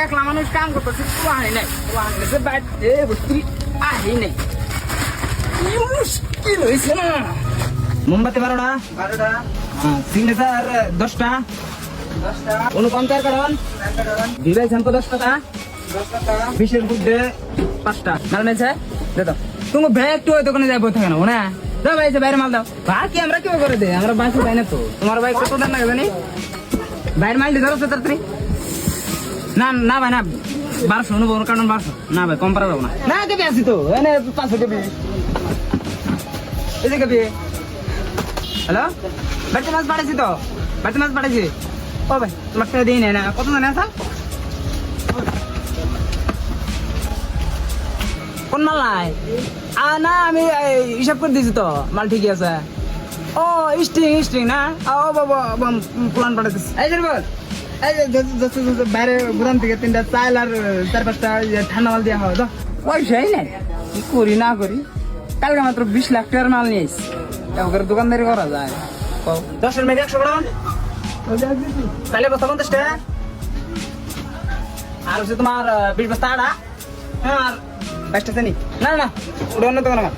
একলা মানুষ কাম করতেছে আহে নাই বস্তু আহে নাই কি মুশকিল হয়েছে না। মোমবাতি 12টা সিগনেচার 10টা অনুপঞ্চায়ের কারণ বিবাহ শ্যাম্পু 10 টাকা বিশের বুদ্ধে 5টা মাল মেলছে দে দাও। তুমি ভাই একটু ওই দোকানে যাই বই থাকে না না দাও ভাই বাইরে মাল দাও ভাই কি আমরা কেউ করে দে আমরা বাঁচি পাই না তো তোমার ভাই কত দাম লাগবে জানি বাইরে মাল দিয়ে ধরো তাড়াতাড়ি না না ভাই না 1200 নেবো কারণ 1200 না ভাই কম পারা যাবো না না কেবে আসি তো এনে 500 কেবে এই যে কেবে হ্যালো বাড়িতে মাছ পাঠাইছি তো বাড়িতে মাছ পাঠাইছি ও ভাই তোমার টাকা দিই না কত জানে আসা কোন মাল নাই না আমি হিসাব করে দিয়েছি তো মাল ঠিকই আছে ও স্ট্রিং না ও বাবা প্লান পাঠাইতেছি এই যে বল এই যে বাইরে গুদাম থেকে 3টা চাল আর 4-5টা ঠান্ডা মাল দেওয়া হয় তো পয়সাই নাই কি করি না করি কালকে মাত্র 20 লাখ টাকার মাল নিয়ে এসছি ওখানে দোকানদারি করা যায় 10-এর মেঘ 100 গ্রাম তাহলে বস্তা 50 টাকা আর হচ্ছে তোমার 20 বস্তা আটা আর 22টা চিনি না না ওটা অন্য দোকান আমার